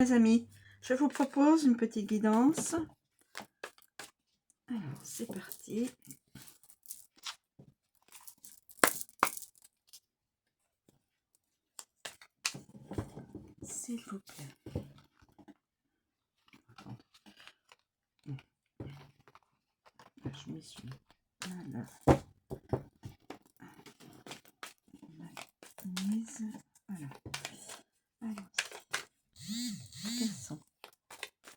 Les amis, je vous propose une petite guidance. Alors, c'est parti. S'il vous plaît. Je m'y suis. Voilà. Mise. Voilà. Alors, quels sont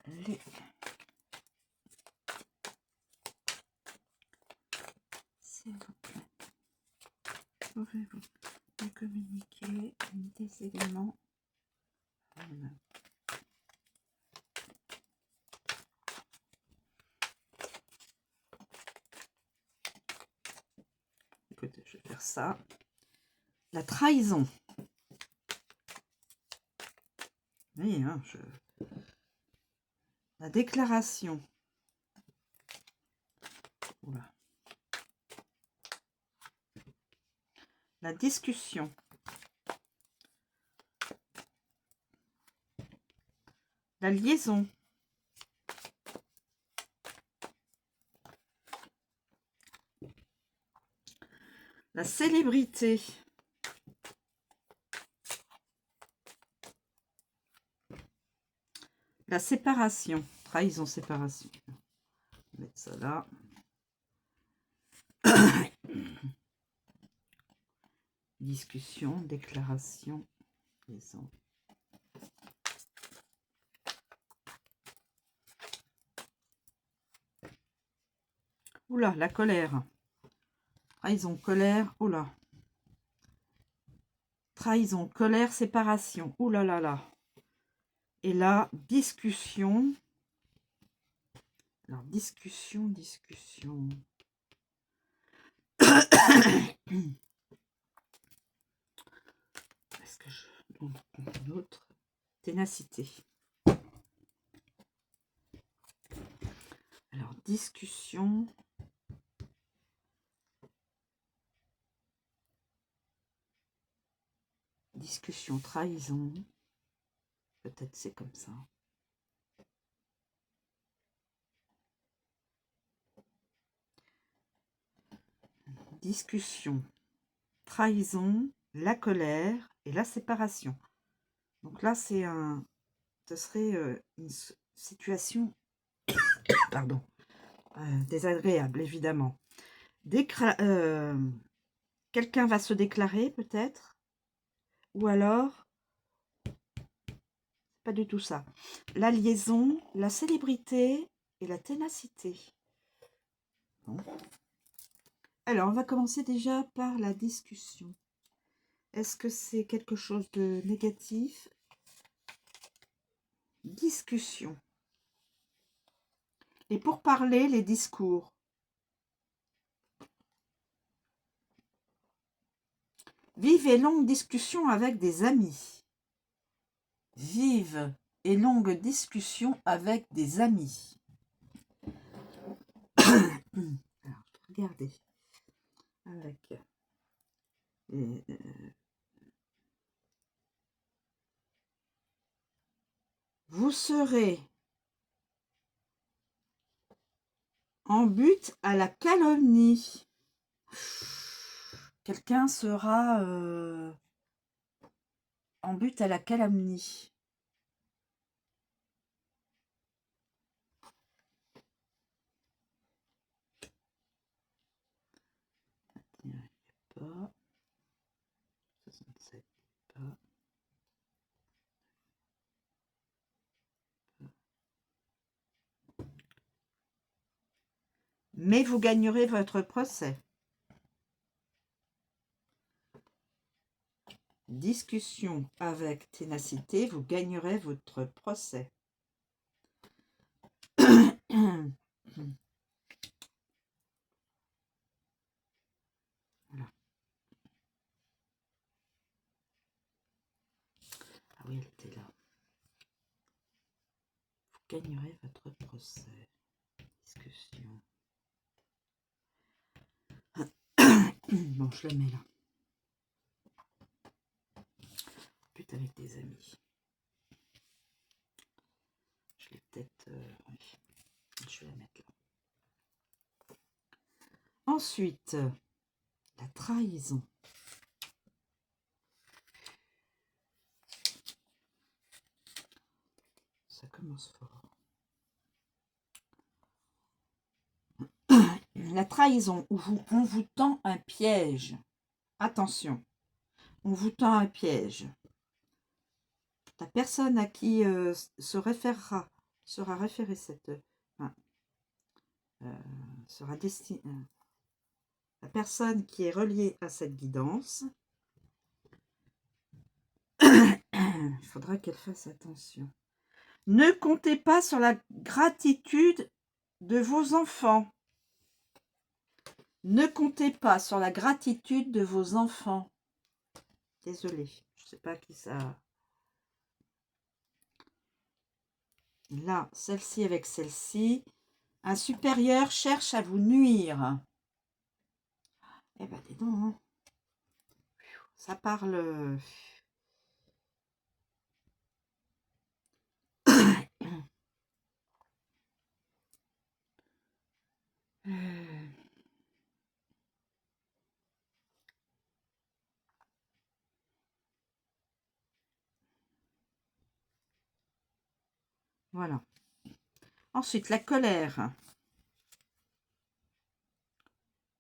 les... S'il vous plaît. Pouvez-vous me communiquer des éléments? Voilà. Écoutez, je vais faire ça. La trahison. Oui, hein, la déclaration. Oula. La discussion. La liaison. La célébrité. La séparation. Trahison, séparation. On va mettre ça là. Discussion, déclaration, liaison. Oula, la colère. Trahison, colère, oula. Trahison, colère, séparation. Oula là là. Et là, discussion. Alors, discussion. Est-ce que je donne une autre? Ténacité. Alors, discussion. Discussion, trahison. Peut-être c'est comme ça. Discussion, trahison, la colère et la séparation. Donc là, ce serait une situation pardon, désagréable, évidemment. Quelqu'un va se déclarer, peut-être, ou alors, pas du tout ça. La liaison, la célébrité et la ténacité. Bon. Alors, on va commencer déjà par la discussion. Est-ce que c'est quelque chose de négatif? Discussion. Et pour parler, les discours. Vive et longue discussion avec des amis. Vive et longue discussion avec des amis. Alors, regardez. Avec vous serez en but à la calomnie. Quelqu'un sera en but à la calomnie. Il n'y a pas. 67, pas. Mais vous gagnerez votre procès. Discussion avec ténacité, vous gagnerez votre procès. Voilà. Ah oui, elle était là. Vous gagnerez votre procès. Discussion. Bon, je la mets là. But avec des amis. je vais peut-être... oui, je vais la mettre là. Ensuite, la trahison. Ça commence fort. La trahison, où on vous tend un piège. Attention, on vous tend un piège. La personne à qui sera référée cette... sera destinée... la personne qui est reliée à cette guidance, il faudra qu'elle fasse attention. Ne comptez pas sur la gratitude de vos enfants. Ne comptez pas sur la gratitude de vos enfants. Désolée, je ne sais pas qui ça... Là, celle-ci avec celle-ci. Un supérieur cherche à vous nuire. Eh ben, dis donc. Hein. Ça parle... Voilà. Ensuite, la colère.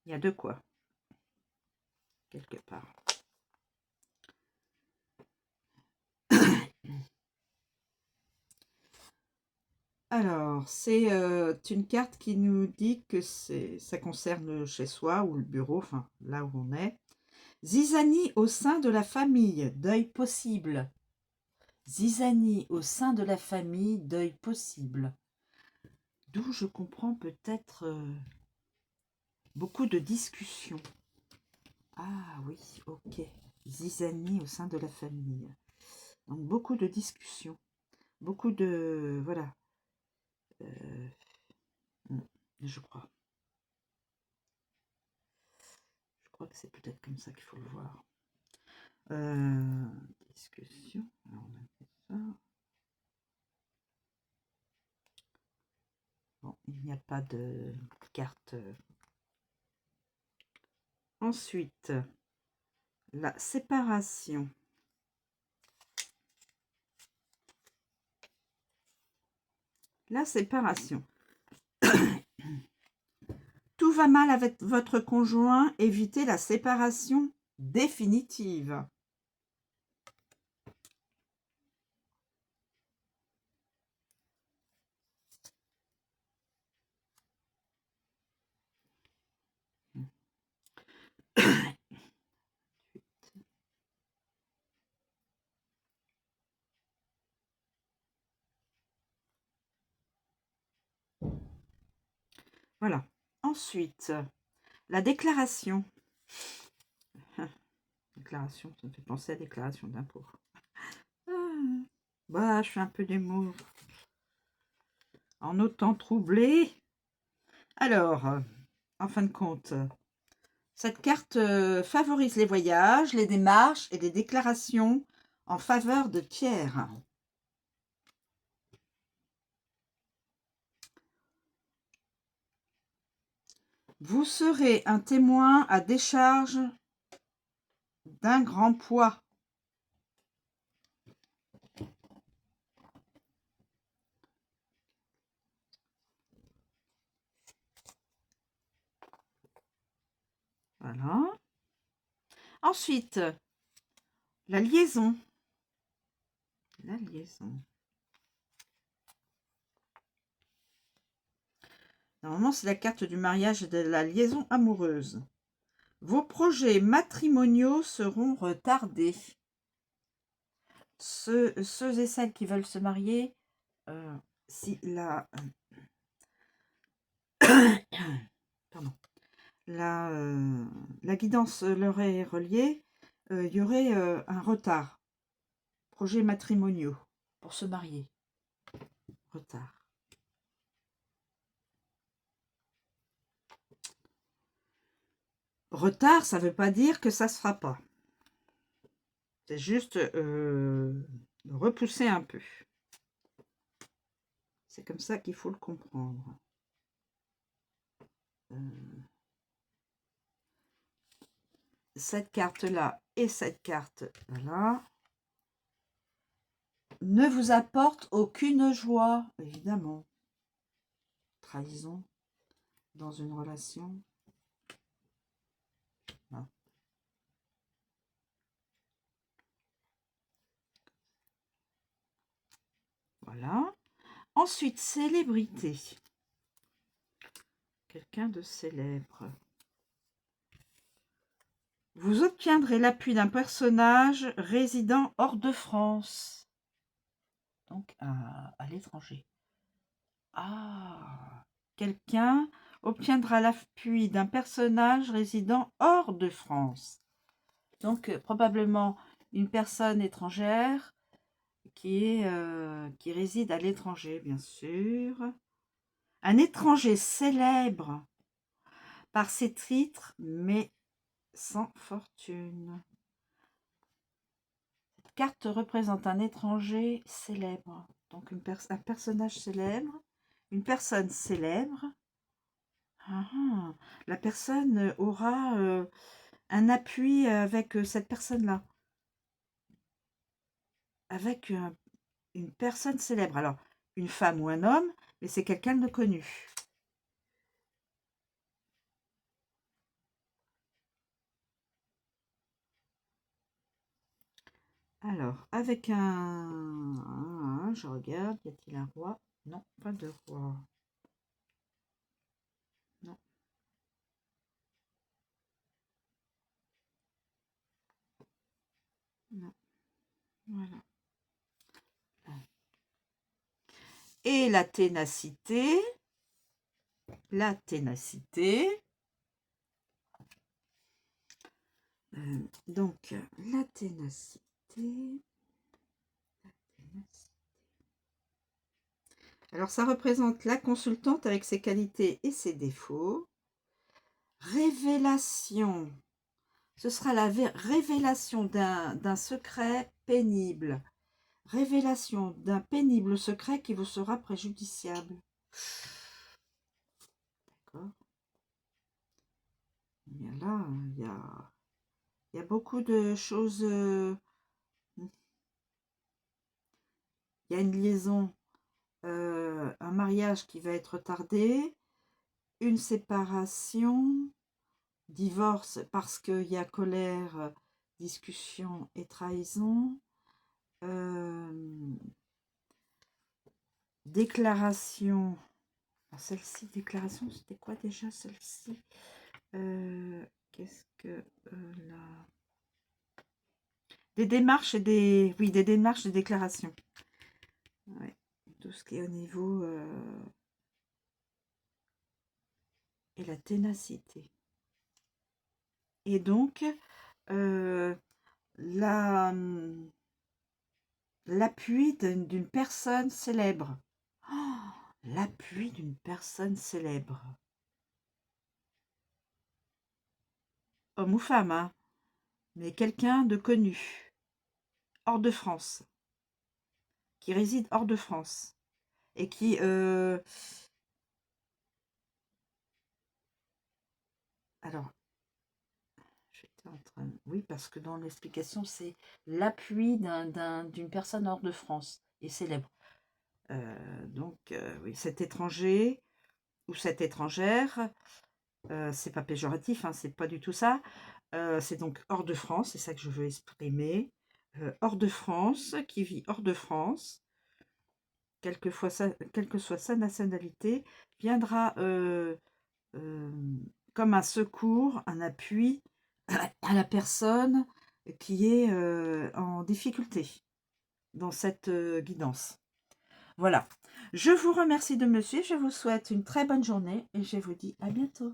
Il y a de quoi. Quelque part. Alors, c'est une carte qui nous dit que ça concerne chez soi ou le bureau, enfin là où on est. Zizanie au sein de la famille, deuil possible. Zizanie au sein de la famille, deuil possible. D'où je comprends peut-être beaucoup de discussions. Ah oui, ok. Zizanie au sein de la famille. Donc beaucoup de discussions. Beaucoup de... Voilà. Je crois. Je crois que c'est peut-être comme ça qu'il faut le voir. Discussion. Alors on a fait ça. Bon, il n'y a pas de carte. Ensuite, la séparation. La séparation. Tout va mal avec votre conjoint, évitez la séparation définitive. Voilà. Ensuite, la déclaration. Déclaration, ça me fait penser à déclaration d'impôt. Bah, je fais un peu d'humour. En autant troublé. Alors, en fin de compte, cette carte favorise les voyages, les démarches et les déclarations en faveur de tiers. Vous serez un témoin à décharge d'un grand poids. Voilà. Ensuite, la liaison. La liaison. Normalement, c'est la carte du mariage et de la liaison amoureuse. Vos projets matrimoniaux seront retardés. Ceux et celles qui veulent se marier, si la... Pardon. La guidance leur est reliée, il y aurait un retard. Projets matrimoniaux pour se marier. Retard. Retard, ça ne veut pas dire que ça ne se fera pas. C'est juste repousser un peu. C'est comme ça qu'il faut le comprendre. Cette carte-là et cette carte-là ne vous apportent aucune joie, évidemment. Trahison dans une relation. Non. Voilà. Ensuite, célébrité. Quelqu'un de célèbre. Vous obtiendrez l'appui d'un personnage résidant hors de France. Donc, à l'étranger. Ah, quelqu'un obtiendra l'appui d'un personnage résidant hors de France. Donc, probablement une personne étrangère qui réside à l'étranger, bien sûr. Un étranger célèbre par ses titres, mais sans fortune. Cette carte représente un étranger célèbre. Donc, un personnage célèbre, une personne célèbre. La personne aura un appui avec cette personne-là. Avec une personne célèbre. Alors, une femme ou un homme, mais c'est quelqu'un de connu. Alors, avec je regarde, y a-t-il un roi? Non, pas de roi. Non. Non. Voilà. Et la ténacité. La ténacité. Donc, la ténacité. Alors, ça représente la consultante avec ses qualités et ses défauts. Révélation. Ce sera la révélation d'un secret pénible. Révélation d'un pénible secret qui vous sera préjudiciable. D'accord. Là, il y a beaucoup de choses. Il y a une liaison, un mariage qui va être tardé, une séparation, divorce parce qu'il y a colère, discussion et trahison. Déclaration. Celle-ci, déclaration, c'était quoi déjà celle-ci? Qu'est-ce que là? Des démarches et des. Oui, des démarches et déclarations. Ouais. Tout ce qui est au niveau. Et la ténacité. Et donc, l'appui d'une personne célèbre. Oh, l'appui d'une personne célèbre. Homme ou femme, hein, mais quelqu'un de connu, hors de France, qui réside hors de France, et qui... alors, j'étais en train... Oui, parce que dans l'explication, c'est l'appui d'une personne hors de France, et célèbre. Donc, oui, cet étranger ou cette étrangère, c'est pas péjoratif, hein, c'est pas du tout ça. C'est donc hors de France, c'est ça que je veux exprimer. Hors de France, qui vit hors de France, quelle que soit sa nationalité, viendra comme un secours, un appui à la personne qui est en difficulté dans cette guidance. Voilà. Je vous remercie de me suivre, je vous souhaite une très bonne journée et je vous dis à bientôt.